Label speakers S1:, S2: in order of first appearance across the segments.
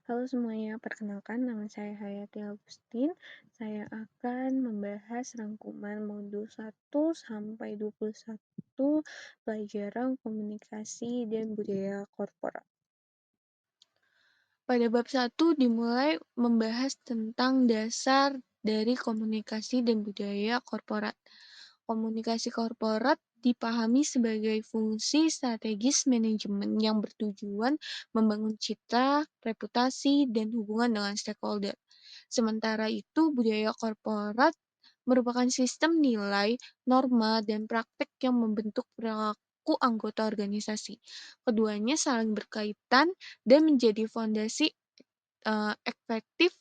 S1: Halo semuanya, perkenalkan nama saya Hayati Agustin. Saya akan membahas rangkuman modul 1 sampai 21 pelajaran komunikasi dan budaya korporat. Pada bab 1 dimulai membahas tentang dasar dari komunikasi dan budaya korporat. Komunikasi korporat dipahami sebagai fungsi strategis manajemen yang bertujuan membangun citra, reputasi, dan hubungan dengan stakeholder. Sementara itu, budaya korporat merupakan sistem nilai, norma, dan praktek yang membentuk perilaku anggota organisasi. Keduanya saling berkaitan dan menjadi fondasi efektif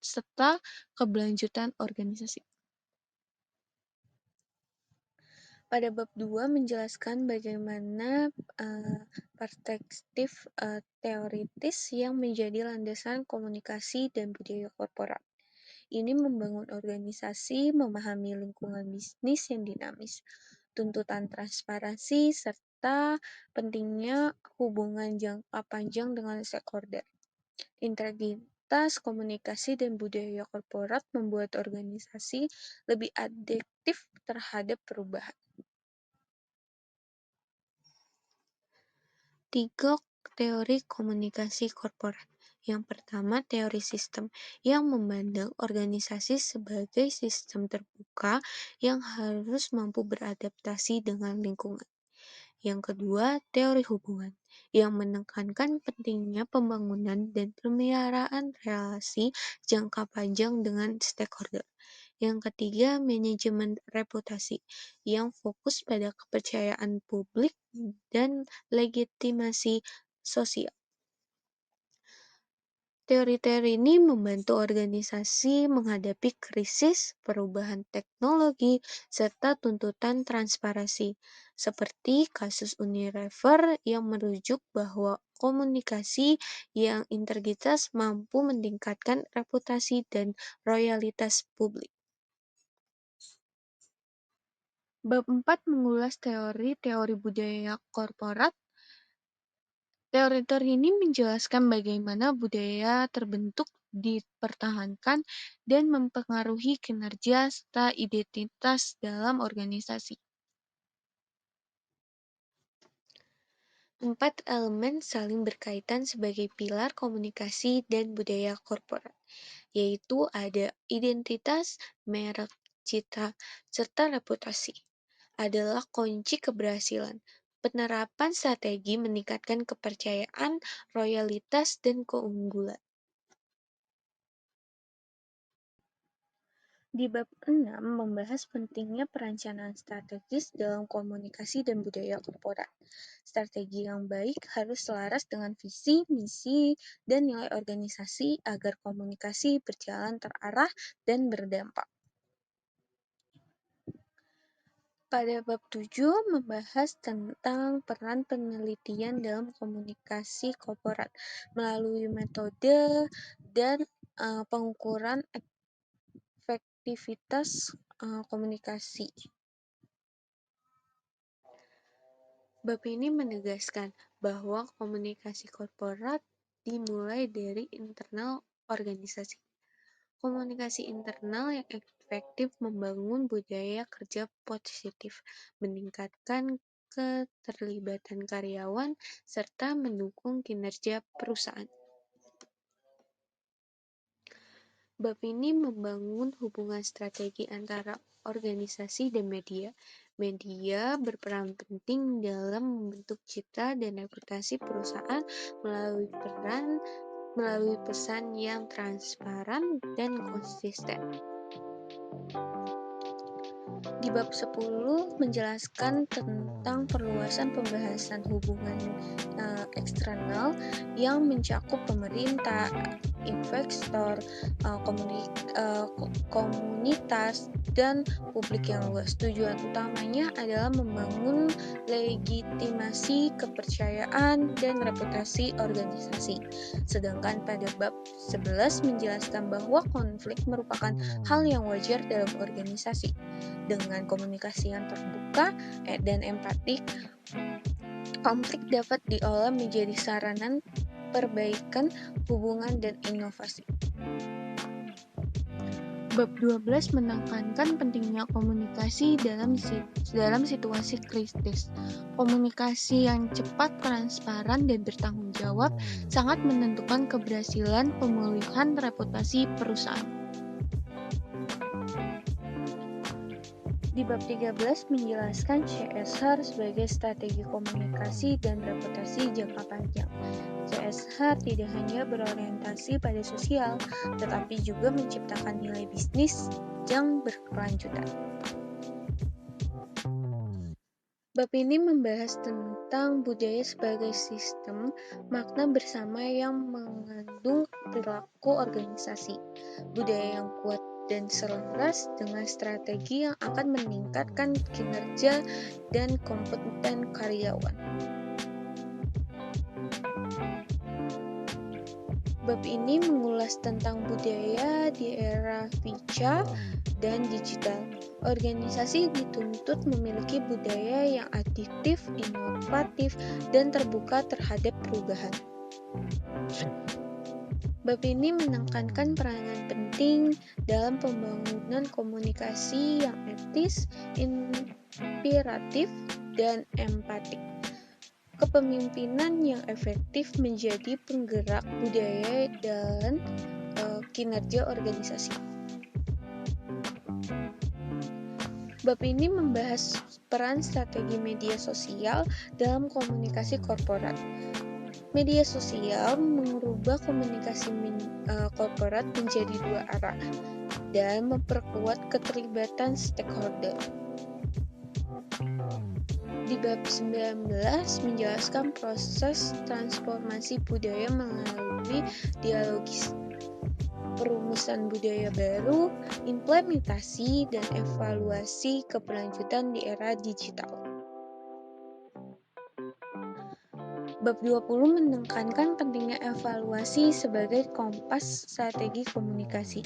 S1: serta keberlanjutan organisasi. Pada bab 2 menjelaskan bagaimana perspektif teoritis yang menjadi landasan komunikasi dan budaya korporat. Ini membangun organisasi, memahami lingkungan bisnis yang dinamis, tuntutan transparansi, serta pentingnya hubungan jangka panjang dengan stakeholder. Integritas komunikasi dan budaya korporat membuat organisasi lebih adaptif terhadap perubahan. 3 teori komunikasi korporat. Yang pertama, teori sistem yang memandang organisasi sebagai sistem terbuka yang harus mampu beradaptasi dengan lingkungan. Yang kedua, teori hubungan yang menekankan pentingnya pembangunan dan pemeliharaan relasi jangka panjang dengan stakeholder. Yang ketiga, manajemen reputasi yang fokus pada kepercayaan publik dan legitimasi sosial. Teori-teori ini membantu organisasi menghadapi krisis, perubahan teknologi, serta tuntutan transparansi, seperti kasus Unilever yang merujuk bahwa komunikasi yang integritas mampu meningkatkan reputasi dan loyalitas publik. Bab 4 mengulas teori-teori budaya korporat. Teori-teori ini menjelaskan bagaimana budaya terbentuk, dipertahankan, dan mempengaruhi kinerja serta identitas dalam organisasi. 4 elemen saling berkaitan sebagai pilar komunikasi dan budaya korporat, yaitu ada identitas, merek, citra, serta reputasi. Adalah kunci keberhasilan. Penerapan strategi meningkatkan kepercayaan, loyalitas, dan keunggulan. Di bab 6 membahas pentingnya perencanaan strategis dalam komunikasi dan budaya korporat. Strategi yang baik harus selaras dengan visi, misi, dan nilai organisasi agar komunikasi berjalan terarah dan berdampak. Pada bab 7 membahas tentang peran penelitian dalam komunikasi korporat melalui metode dan pengukuran efektivitas komunikasi. Bab ini menegaskan bahwa komunikasi korporat dimulai dari internal organisasi. Komunikasi internal yang efektif membangun budaya kerja positif, meningkatkan keterlibatan karyawan, serta mendukung kinerja perusahaan. Bab ini membangun hubungan strategi antara organisasi dan media. Media berperan penting dalam membentuk citra dan reputasi perusahaan melalui pesan yang transparan dan konsisten. Di bab 10 menjelaskan tentang perluasan pembahasan hubungan eksternal yang mencakup pemerintah, investor, komunitas, dan publik yang luas. Tujuan utamanya adalah membangun legitimasi, kepercayaan, dan reputasi organisasi. Sedangkan pada bab 11 menjelaskan bahwa konflik merupakan hal yang wajar dalam organisasi. Dengan komunikasi yang terbuka dan empatik, konflik dapat diolah menjadi sarana perbaikan hubungan dan inovasi. Bab 12 menekankan pentingnya komunikasi dalam situasi kritis. Komunikasi yang cepat, transparan, dan bertanggung jawab sangat menentukan keberhasilan pemulihan reputasi perusahaan. Di bab 13 menjelaskan CSR sebagai strategi komunikasi dan reputasi jangka panjang. CSR tidak hanya berorientasi pada sosial, tetapi juga menciptakan nilai bisnis yang berkelanjutan. Bab ini membahas tentang budaya sebagai sistem makna bersama yang mengandung perilaku organisasi. Budaya yang kuat dan selaras dengan strategi yang akan meningkatkan kinerja dan kompeten karyawan. Bab ini mengulas tentang budaya di era VUCA dan digital. Organisasi dituntut memiliki budaya yang adiktif, inovatif, dan terbuka terhadap perubahan. Bab ini menekankan peranan penting dalam pembangunan komunikasi yang etis, inspiratif, dan empatik. Kepemimpinan yang efektif menjadi penggerak budaya dan kinerja organisasi. Bab ini membahas peran strategi media sosial dalam komunikasi korporat. Media sosial mengubah komunikasi korporat menjadi dua arah dan memperkuat keterlibatan stakeholder. Di bab 19 menjelaskan proses transformasi budaya melalui dialogis, perumusan budaya baru, implementasi, dan evaluasi keberlanjutan di era digital. Bab 20 menekankan pentingnya evaluasi sebagai kompas strategi komunikasi.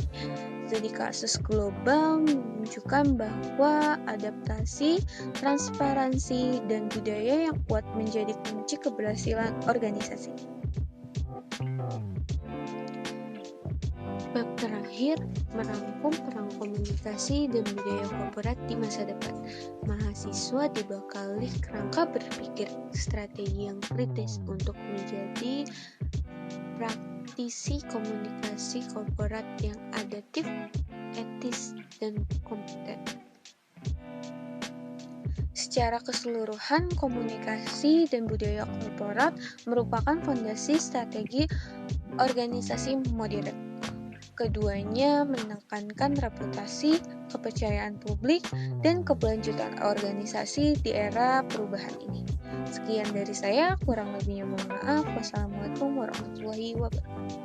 S1: Studi kasus global menunjukkan bahwa adaptasi, transparansi, dan budaya yang kuat menjadi kunci keberhasilan organisasi. Bab terakhir merangkum peran komunikasi dan budaya korporat di masa depan. Mahasiswa dibekali kerangka berpikir strategi yang kritis untuk menjadi praktisi komunikasi korporat yang adaptif, etis, dan kompeten. Secara keseluruhan, komunikasi dan budaya korporat merupakan fondasi strategi organisasi modern. Keduanya menekankan reputasi, kepercayaan publik, dan keberlanjutan organisasi di era perubahan ini. Sekian dari saya, kurang lebihnya mohon maaf. Wassalamualaikum warahmatullahi wabarakatuh.